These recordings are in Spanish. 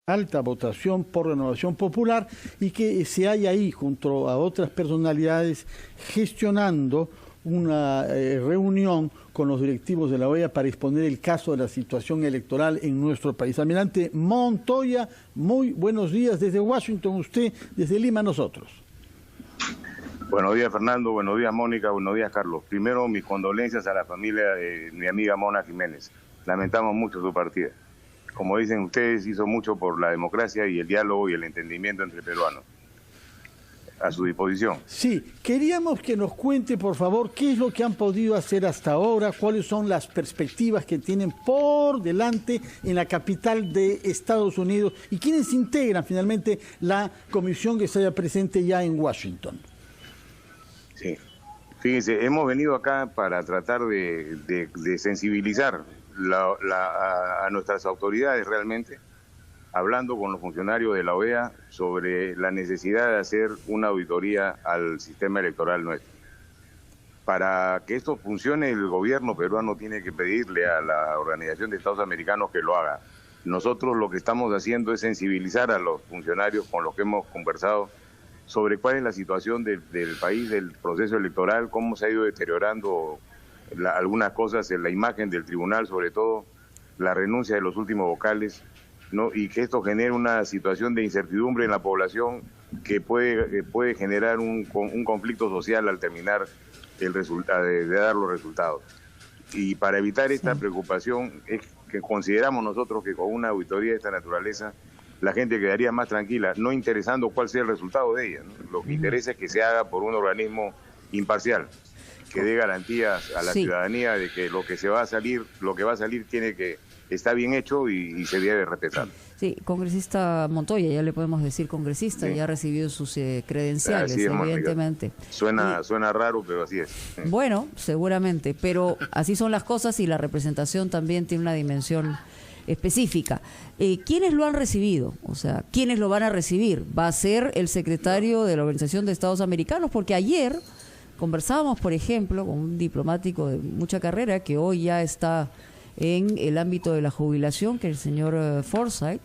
alta votación por Renovación Popular y que se haya ahí junto a otras personalidades gestionando una reunión con los directivos de la OEA para exponer el caso de la situación electoral en nuestro país. Almirante Montoya, muy buenos días desde Washington, usted, desde Lima, nosotros. Buenos días, Fernando, buenos días, Mónica, buenos días, Carlos. Primero, mis condolencias a la familia de mi amiga Mona Jiménez. Lamentamos mucho su partida. Como dicen ustedes, hizo mucho por la democracia y el diálogo y el entendimiento entre peruanos. A su disposición. Sí, queríamos que nos cuente, por favor, qué es lo que han podido hacer hasta ahora, cuáles son las perspectivas que tienen por delante en la capital de Estados Unidos y quiénes integran finalmente la comisión que está presente ya en Washington. Sí, fíjense, hemos venido acá para tratar de sensibilizar a nuestras autoridades realmente, hablando con los funcionarios de la OEA sobre la necesidad de hacer una auditoría al sistema electoral nuestro. Para que esto funcione, el gobierno peruano tiene que pedirle a la Organización de Estados Americanos que lo haga. Nosotros lo que estamos haciendo es sensibilizar a los funcionarios con los que hemos conversado sobre cuál es la situación del país, del proceso electoral, cómo se ha ido deteriorando algunas cosas en la imagen del tribunal, sobre todo la renuncia de los últimos vocales, ¿no? Y que esto genere una situación de incertidumbre en la población que puede generar un conflicto social al terminar de dar los resultados. Y para evitar esta preocupación es que consideramos nosotros que con una auditoría de esta naturaleza la gente quedaría más tranquila, no interesando cuál sea el resultado de ella, ¿no? Lo que interesa es que se haga por un organismo imparcial, que dé garantías a la ciudadanía de que lo que va a salir está bien hecho y se debe respetar. Sí, congresista Montoya, ya le podemos decir congresista, ya ha recibido sus credenciales, es, evidentemente. Suena raro, pero así es. Bueno, seguramente, pero así son las cosas y la representación también tiene una dimensión específica. ¿Quiénes lo han recibido? O sea, ¿quiénes lo van a recibir? ¿Va a ser el secretario de la Organización de Estados Americanos? Porque ayer conversábamos, por ejemplo, con un diplomático de mucha carrera que hoy ya está en el ámbito de la jubilación, que es el señor Forsyth,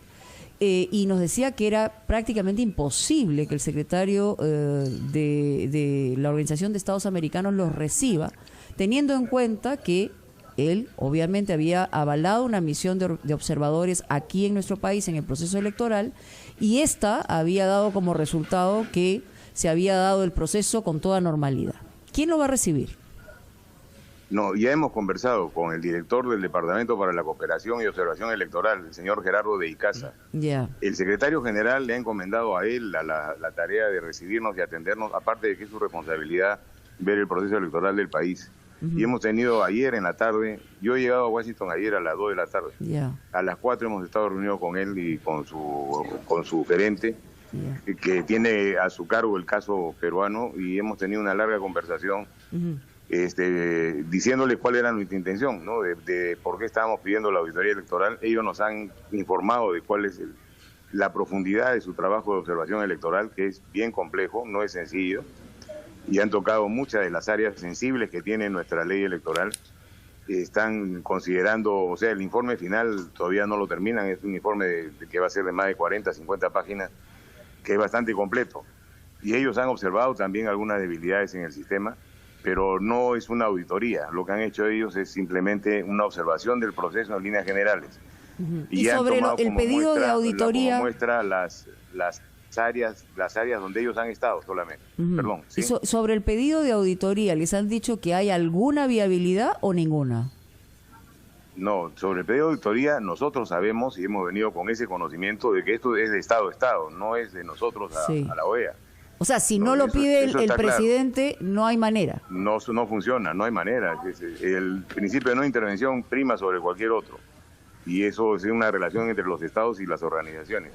y nos decía que era prácticamente imposible que el secretario de la Organización de Estados Americanos los reciba, teniendo en cuenta que él obviamente había avalado una misión de observadores aquí en nuestro país en el proceso electoral, y esta había dado como resultado que se había dado el proceso con toda normalidad. ¿Quién lo va a recibir? No, ya hemos conversado con el director del Departamento para la Cooperación y Observación Electoral, el señor Gerardo de Icaza. El secretario general le ha encomendado a él la tarea de recibirnos y atendernos, aparte de que es su responsabilidad ver el proceso electoral del país. Y hemos tenido ayer en la tarde, yo he llegado a Washington ayer a las 2 de la tarde. A las 4 hemos estado reunidos con él y con su gerente, que tiene a su cargo el caso peruano, y hemos tenido una larga conversación diciéndole cuál era nuestra intención, ¿no? de por qué estábamos pidiendo la auditoría electoral. Ellos nos han informado de cuál es la profundidad de su trabajo de observación electoral, que es bien complejo, no es sencillo, y han tocado muchas de las áreas sensibles que tiene nuestra ley electoral. Están considerando, o sea, el informe final todavía no lo terminan, es un informe que va a ser de más de 40, 50 páginas, que es bastante completo. Y ellos han observado también algunas debilidades en el sistema, pero no es una auditoría. Lo que han hecho ellos es simplemente una observación del proceso en líneas generales. Y sobre el pedido de auditoría, como muestra las áreas donde ellos han estado solamente. Perdón. ¿Sí? Y sobre el pedido de auditoría, ¿les han dicho que hay alguna viabilidad o ninguna? No, sobre el pedido de auditoría nosotros sabemos y hemos venido con ese conocimiento de que esto es de Estado a Estado, no es de nosotros a la OEA. O sea, si no lo pide el presidente, claro, no hay manera. No funciona, no hay manera. El principio de no intervención prima sobre cualquier otro. Y eso es una relación entre los estados y las organizaciones.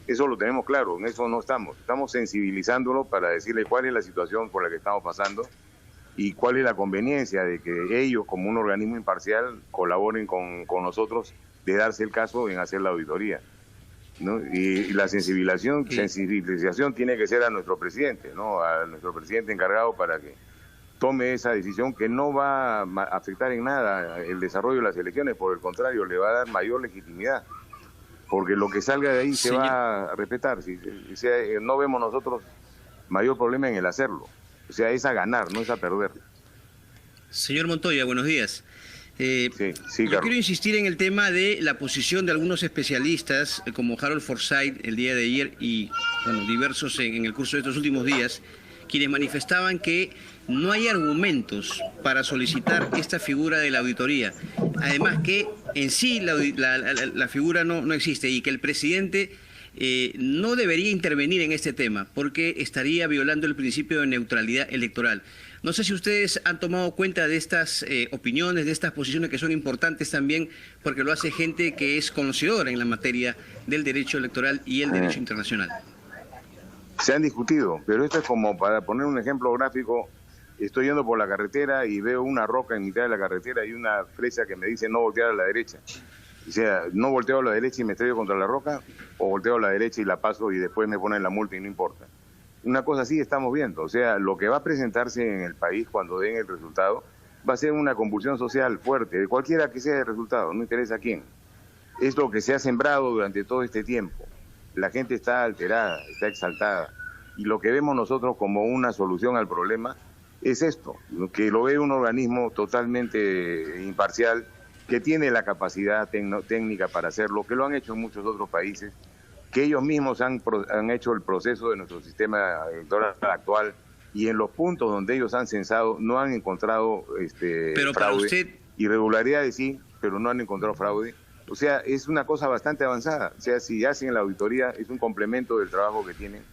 Eso lo tenemos claro, en eso no estamos. Estamos sensibilizándolo para decirle cuál es la situación por la que estamos pasando y cuál es la conveniencia de que ellos, como un organismo imparcial, colaboren con nosotros de darse el caso en hacer la auditoría, ¿no? Y la sensibilización tiene que ser a nuestro presidente, ¿no? A nuestro presidente encargado, para que tome esa decisión que no va a afectar en nada el desarrollo de las elecciones, por el contrario, le va a dar mayor legitimidad. porque lo que salga de ahí se va a respetar. O sea, no vemos nosotros mayor problema en el hacerlo. O sea, es a ganar, no es a perder. Señor Montoya, buenos días. Sí, yo quiero insistir en el tema de la posición de algunos especialistas, como Harold Forsyth el día de ayer y bueno, diversos en el curso de estos últimos días, quienes manifestaban que no hay argumentos para solicitar esta figura de la auditoría. Además que en sí la figura no existe y que el presidente no debería intervenir en este tema porque estaría violando el principio de neutralidad electoral. No sé si ustedes han tomado cuenta de estas opiniones, de estas posiciones que son importantes también, porque lo hace gente que es conocedora en la materia del derecho electoral y el derecho internacional. Se han discutido, pero esto es como, para poner un ejemplo gráfico, estoy yendo por la carretera y veo una roca en mitad de la carretera y una flecha que me dice no voltear a la derecha. O sea, no volteo a la derecha y me estrello contra la roca, o volteo a la derecha y la paso y después me ponen la multa y no importa. Una cosa así estamos viendo. O sea, lo que va a presentarse en el país cuando den el resultado va a ser una convulsión social fuerte, de cualquiera que sea el resultado, no interesa a quién. Es lo que se ha sembrado durante todo este tiempo. La gente está alterada, está exaltada, y lo que vemos nosotros como una solución al problema es esto, que lo ve un organismo totalmente imparcial, que tiene la capacidad técnica para hacerlo, que lo han hecho en muchos otros países, que ellos mismos han hecho el proceso de nuestro sistema electoral actual, y en los puntos donde ellos han censado no han encontrado pero fraude. Para usted... Irregularidades sí, pero no han encontrado fraude. O sea, es una cosa bastante avanzada. O sea, si hacen la auditoría es un complemento del trabajo que tienen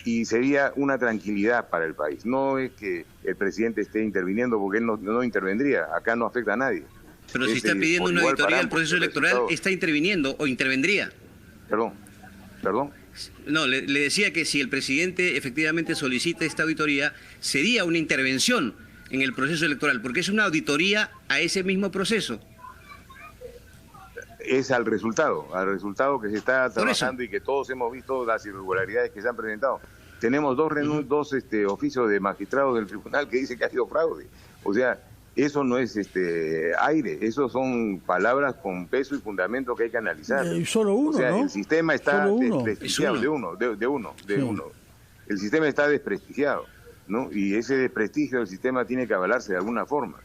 y sería una tranquilidad para el país. No es que el presidente esté interviniendo, porque él no intervendría, acá no afecta a nadie. Pero si está pidiendo una auditoría del proceso electoral, ¿está interviniendo o intervendría? Perdón. No, le decía que si el presidente efectivamente solicita esta auditoría, sería una intervención en el proceso electoral, porque es una auditoría a ese mismo proceso. Es al resultado que se está trabajando y que todos hemos visto las irregularidades que se han presentado. Tenemos dos oficios de magistrados del tribunal que dicen que ha sido fraude. O sea, eso no es aire, eso son palabras con peso y fundamento que hay que analizar. Y solo uno, o sea, ¿no? el sistema está desprestigiado de uno. El sistema está desprestigiado, ¿no? Y ese desprestigio del sistema tiene que avalarse de alguna forma.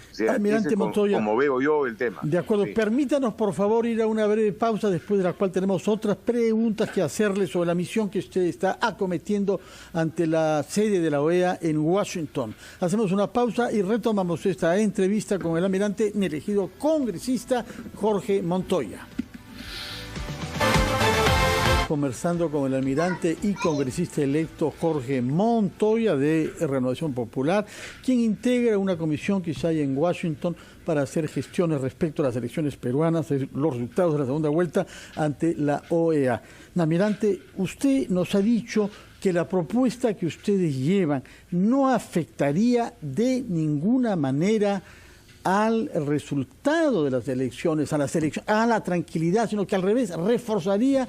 O sea, Almirante Montoya, como veo yo el tema. De acuerdo, sí. Permítanos por favor ir a una breve pausa, después de la cual tenemos otras preguntas que hacerle sobre la misión que usted está acometiendo ante la sede de la OEA en Washington. Hacemos una pausa y retomamos esta entrevista con el almirante elegido congresista Jorge Montoya. Conversando con el almirante y congresista electo Jorge Montoya de Renovación Popular, quien integra una comisión que está en Washington para hacer gestiones respecto a las elecciones peruanas, los resultados de la segunda vuelta ante la OEA. Almirante, usted nos ha dicho que la propuesta que ustedes llevan no afectaría de ninguna manera al resultado de las elecciones, a la tranquilidad, sino que al revés, reforzaría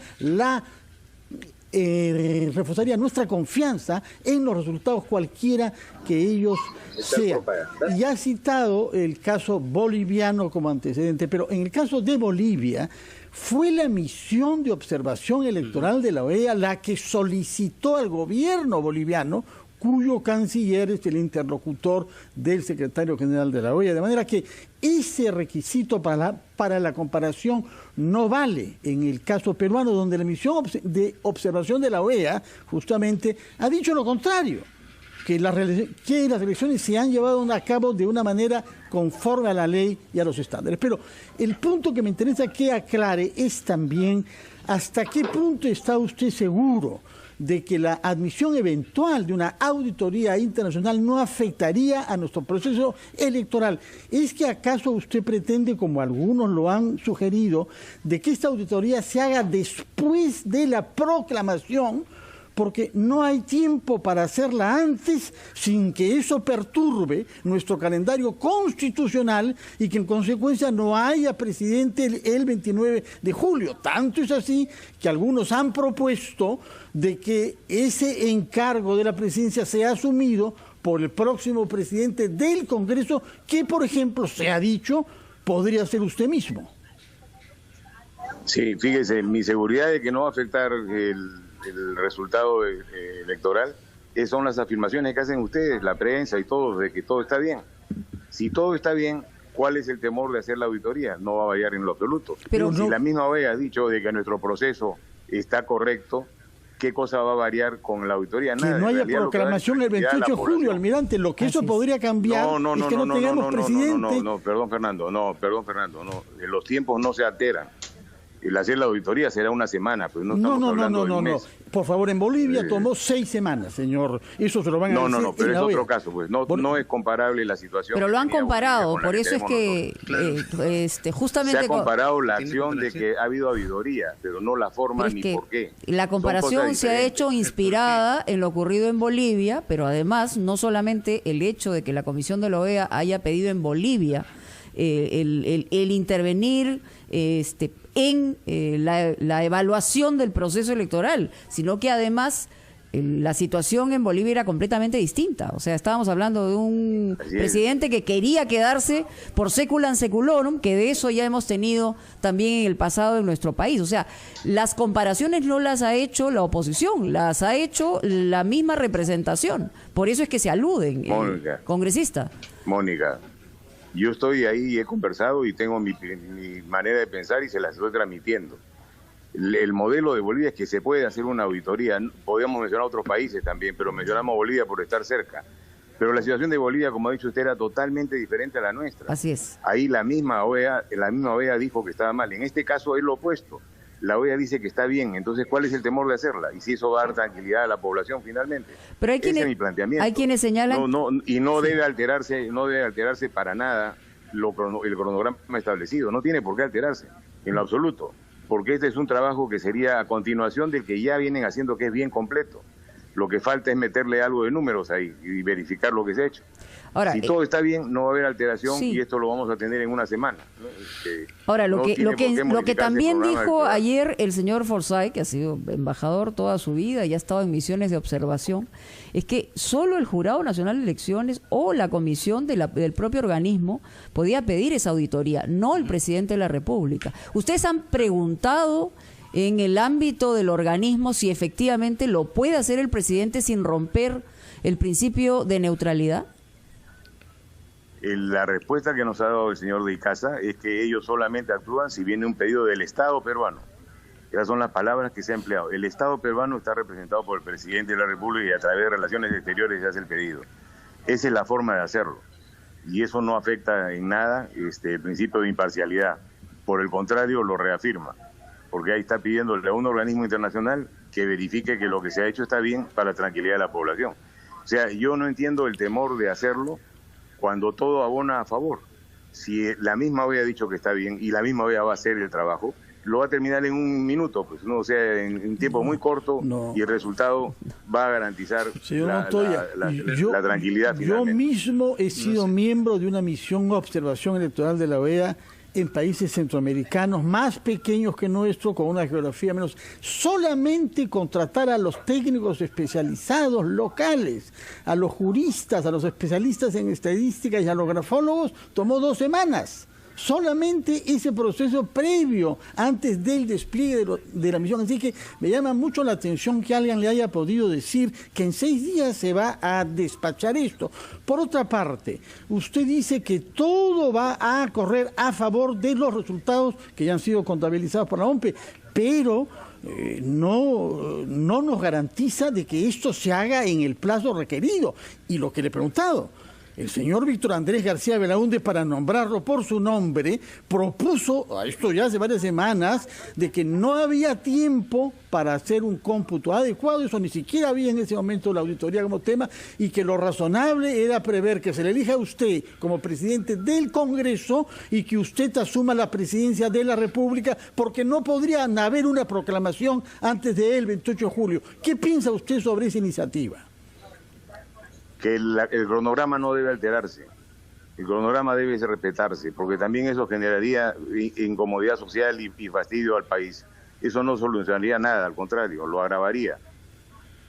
nuestra confianza en los resultados cualquiera que ellos sean. Y ha citado el caso boliviano como antecedente, pero en el caso de Bolivia, fue la misión de observación electoral de la OEA la que solicitó al gobierno boliviano, cuyo canciller es el interlocutor del secretario general de la OEA, de manera que ese requisito para la comparación no vale en el caso peruano, donde la misión de observación de la OEA justamente ha dicho lo contrario, que las elecciones se han llevado a cabo de una manera conforme a la ley y a los estándares. Pero el punto que me interesa que aclare es también hasta qué punto está usted seguro de que la admisión eventual de una auditoría internacional no afectaría a nuestro proceso electoral. ¿Es que acaso usted pretende, como algunos lo han sugerido, de que esta auditoría se haga después de la proclamación, porque no hay tiempo para hacerla antes sin que eso perturbe nuestro calendario constitucional y que en consecuencia no haya presidente el 29 de julio? Tanto es así que algunos han propuesto de que ese encargo de la presidencia sea asumido por el próximo presidente del Congreso, que por ejemplo se ha dicho podría ser usted mismo. Sí, fíjese, mi seguridad de que no va a afectar el resultado electoral son las afirmaciones que hacen ustedes, la prensa y todos, de que todo está bien. Si todo está bien, ¿cuál es el temor de hacer la auditoría? No va a variar en lo absoluto. Pero si la misma OEA ha dicho de que nuestro proceso está correcto, ¿qué cosa va a variar con la auditoría? Nada. Que no haya proclamación el 28 de julio, almirante. Lo que eso podría cambiar es que no tengamos presidente. No, perdón, Fernando. No, los tiempos no se alteran. El hacer la auditoría será una semana, pues no estamos hablando de un mes. Por favor, en Bolivia tomó 6 semanas, señor. Eso se lo van a decir. No, pero es otro caso, pues. No es comparable la situación. Pero lo han comparado, por eso es que justamente... Se ha comparado la acción de que ha habido auditoría, pero no la forma ni por qué. La comparación se ha hecho inspirada en lo ocurrido en Bolivia, pero además no solamente el hecho de que la Comisión de la OEA haya pedido en Bolivia el intervenir en la evaluación del proceso electoral, sino que además la situación en Bolivia era completamente distinta. O sea, estábamos hablando de un presidente que quería quedarse por seculam seculorum, que de eso ya hemos tenido también en el pasado en nuestro país. O sea, las comparaciones no las ha hecho la oposición, las ha hecho la misma representación. Por eso es que se aluden, congresista. Mónica, yo estoy ahí, he conversado y tengo mi manera de pensar y se las estoy transmitiendo. El modelo de Bolivia es que se puede hacer una auditoría. Podríamos mencionar otros países también, pero mencionamos Bolivia por estar cerca. Pero la situación de Bolivia, como ha dicho usted, era totalmente diferente a la nuestra. Así es. Ahí la misma OEA dijo que estaba mal. En este caso es lo opuesto. La OEA dice que está bien, entonces ¿cuál es el temor de hacerla? Y si eso va a dar tranquilidad a la población finalmente. Pero hay ese es mi planteamiento. Hay quienes señalan... No debe alterarse para nada el cronograma establecido. No tiene por qué alterarse, en lo absoluto. Porque este es un trabajo que sería a continuación del que ya vienen haciendo, que es bien completo. Lo que falta es meterle algo de números ahí y verificar lo que se ha hecho. Ahora, si todo está bien, no va a haber alteración y esto lo vamos a tener en una semana. Ahora, lo que también dijo ayer el señor Forsyth, que ha sido embajador toda su vida y ha estado en misiones de observación, es que solo el Jurado Nacional de Elecciones o la comisión del propio organismo podía pedir esa auditoría, no el presidente de la República. ¿Ustedes han preguntado en el ámbito del organismo si efectivamente lo puede hacer el presidente sin romper el principio de neutralidad? La respuesta que nos ha dado el señor de Icaza es que ellos solamente actúan si viene un pedido del Estado peruano. Esas son las palabras que se ha empleado. El Estado peruano está representado por el presidente de la República y a través de Relaciones Exteriores se hace el pedido. Esa es la forma de hacerlo. Y eso no afecta en nada el principio de imparcialidad. Por el contrario, lo reafirma. Porque ahí está pidiéndole a un organismo internacional que verifique que lo que se ha hecho está bien para la tranquilidad de la población. O sea, yo no entiendo el temor de hacerlo cuando todo abona a favor. Si la misma OEA ha dicho que está bien y la misma OEA va a hacer el trabajo, lo va a terminar en un minuto, pues, ¿no? O sea, en un tiempo muy corto y el resultado va a garantizar la tranquilidad finalmente. Yo mismo he sido miembro de una misión de observación electoral de la OEA en países centroamericanos más pequeños que nuestro, con una geografía menos. Solamente contratar a los técnicos especializados locales, a los juristas, a los especialistas en estadística y a los grafólogos tomó 2 semanas. Solamente ese proceso previo, antes del despliegue de la misión. Así que me llama mucho la atención que alguien le haya podido decir que en 6 días se va a despachar esto. Por otra parte, usted dice que todo va a correr a favor de los resultados que ya han sido contabilizados por la OMPE, pero no nos garantiza de que esto se haga en el plazo requerido. Y lo que le he preguntado, el señor Víctor Andrés García Belaúnde, para nombrarlo por su nombre, propuso, esto ya hace varias semanas, de que no había tiempo para hacer un cómputo adecuado, eso ni siquiera había en ese momento la auditoría como tema, y que lo razonable era prever que se le elija a usted como presidente del Congreso y que usted asuma la presidencia de la República, porque no podría haber una proclamación antes del 28 de julio. ¿Qué piensa usted sobre esa iniciativa? Que el cronograma no debe alterarse, el cronograma debe respetarse, porque también eso generaría incomodidad social y fastidio al país. Eso no solucionaría nada, al contrario, lo agravaría.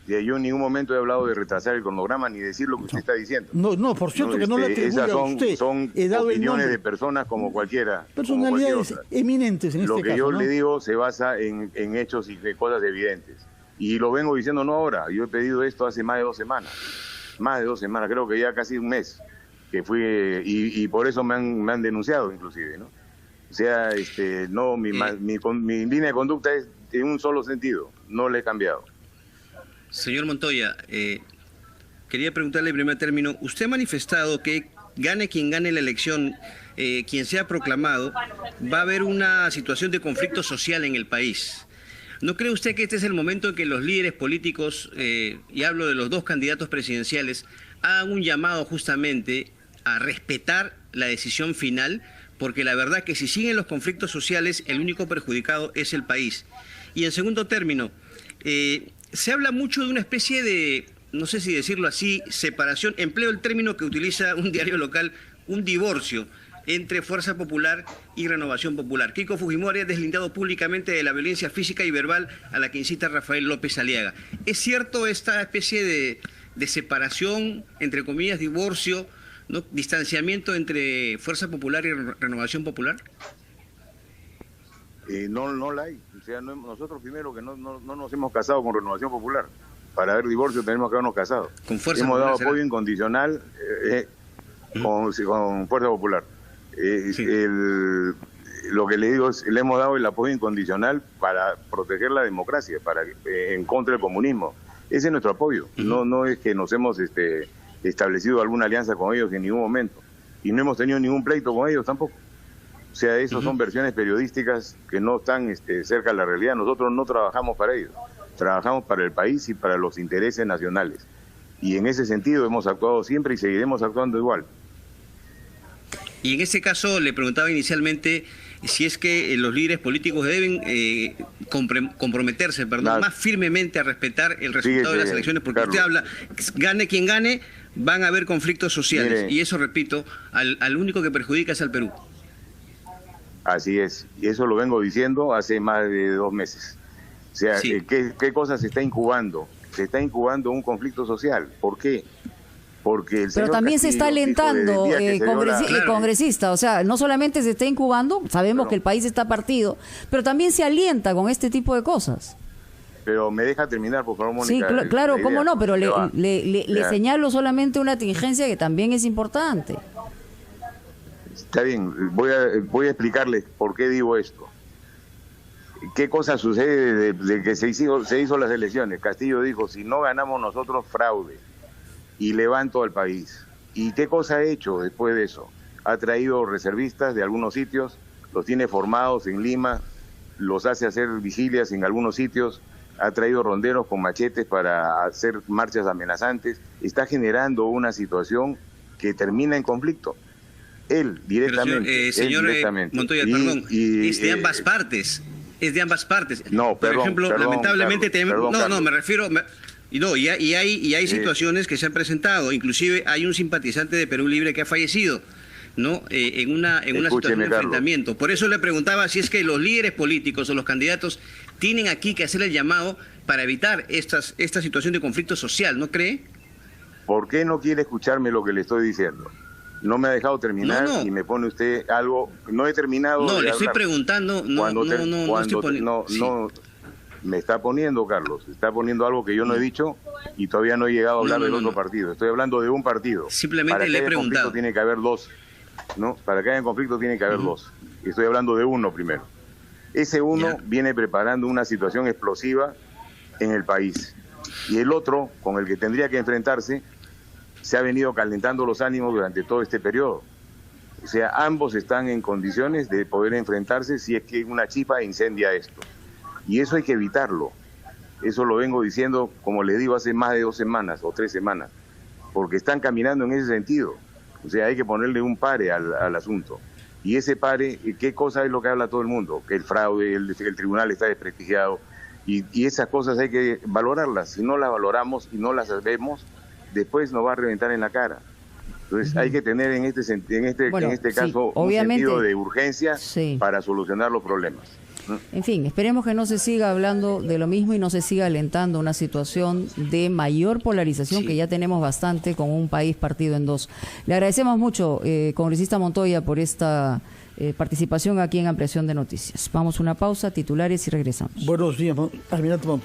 Yo en ningún momento he hablado de retrasar el cronograma ni decir lo que usted está diciendo. No, por cierto que no le atribuye esas a usted. Son He dado opiniones de personas como cualquiera. Personalidades eminentes en este caso. Lo que yo le digo se basa en hechos y de cosas evidentes. Y lo vengo diciendo no ahora. Yo he pedido esto hace más de 2 semanas. Más de 2 semanas, creo que ya casi un mes. Que fui y por eso me han denunciado inclusive, ¿no? O sea, no, mi línea de conducta es en un solo sentido. No le he cambiado. Señor Montoya, quería preguntarle en primer término, usted ha manifestado que gane quien gane la elección, quien sea proclamado, va a haber una situación de conflicto social en el país. ¿No cree usted que este es el momento en que los líderes políticos, y hablo de los 2 candidatos presidenciales, hagan un llamado justamente a respetar la decisión final? Porque la verdad que si siguen los conflictos sociales, el único perjudicado es el país. Y en segundo término, se habla mucho de una especie de, no sé si decirlo así, separación, empleo el término que utiliza un diario local, un divorcio entre Fuerza Popular y Renovación Popular. Keiko Fujimori ha deslindado públicamente de la violencia física y verbal a la que incita Rafael López Aliaga. ¿Es cierto esta especie de separación, entre comillas, divorcio, ¿no? Distanciamiento entre Fuerza Popular y Renovación Popular? No la hay. O sea, nosotros primero que no nos hemos casado con Renovación Popular. Para haber divorcio tenemos que habernos casado. Con Fuerza hemos Popular, dado apoyo incondicional con Fuerza Popular. Sí. Lo que le digo es, le hemos dado el apoyo incondicional para proteger la democracia, en contra del comunismo. Ese es nuestro apoyo. No es que nos hemos establecido alguna alianza con ellos en ningún momento. Y no hemos tenido ningún pleito con ellos tampoco. O sea, eso son versiones periodísticas que no están cerca de la realidad. Nosotros no trabajamos para ellos. Trabajamos para el país y para los intereses nacionales. Y en ese sentido hemos actuado siempre y seguiremos actuando igual. Y en este caso le preguntaba inicialmente si es que los líderes políticos deben comprometerse más firmemente a respetar el resultado de las elecciones, porque Carlos, usted habla, gane quien gane, van a haber conflictos sociales. Mire, y eso, repito, al único que perjudica es al Perú. Así es, y eso lo vengo diciendo hace más de 2 meses. O sea, sí. ¿Qué cosa se está incubando? Se está incubando un conflicto social. ¿Por qué? Porque el pero también se está alentando, congresista, o sea, no solamente se está incubando, sabemos que el país está partido, pero también se alienta con este tipo de cosas. Pero me deja terminar, por favor, Mónica. Sí, claro, cómo no, pero le señalo solamente una tingencia que también es importante. Está bien, voy a explicarles por qué digo esto. ¿Qué cosa sucede de que se hizo las elecciones? Castillo dijo, si no ganamos nosotros, fraude. Y levanto al país. ¿Y qué cosa ha hecho después de eso? Ha traído reservistas de algunos sitios, los tiene formados en Lima, los hace hacer vigilias en algunos sitios, ha traído ronderos con machetes para hacer marchas amenazantes, está generando una situación que termina en conflicto. Él directamente. Pero, señor Montoya, perdón, es de ambas partes. Es de ambas partes. No, por ejemplo, lamentablemente tenemos. No, me refiero. Y hay situaciones que se han presentado, inclusive hay un simpatizante de Perú Libre que ha fallecido, ¿no? En una situación de enfrentamiento. Por eso le preguntaba si es que los líderes políticos o los candidatos tienen aquí que hacer el llamado para evitar esta situación de conflicto social, ¿no cree? ¿Por qué no quiere escucharme lo que le estoy diciendo? No me ha dejado terminar y me pone usted algo. No he terminado. No, le estoy preguntando. Me está poniendo, Carlos, está poniendo algo que yo no he dicho y todavía no he llegado a hablar del otro partido. Estoy hablando de un partido. Simplemente le he preguntado. Tiene que haber 2, ¿no? Para que haya conflicto tiene que haber 2. Estoy hablando de uno primero. Ese uno viene preparando una situación explosiva en el país. Y el otro, con el que tendría que enfrentarse, se ha venido calentando los ánimos durante todo este periodo. O sea, ambos están en condiciones de poder enfrentarse si es que una chispa incendia esto. Y eso hay que evitarlo. Eso lo vengo diciendo, como le digo, hace más de 2 semanas o 3 semanas. Porque están caminando en ese sentido. O sea, hay que ponerle un pare al asunto. Y ese pare, ¿qué cosa es lo que habla todo el mundo? Que el fraude, el tribunal está desprestigiado. Y esas cosas hay que valorarlas. Si no las valoramos y no las vemos, después nos va a reventar en la cara. Entonces hay que tener en este caso un sentido de urgencia para solucionar los problemas. En fin, esperemos que no se siga hablando de lo mismo y no se siga alentando una situación de mayor polarización que ya tenemos bastante con un país partido en dos. Le agradecemos mucho, congresista Montoya, por esta participación aquí en Ampliación de Noticias. Vamos a una pausa, titulares y regresamos. Buenos días, Almirante Montoya.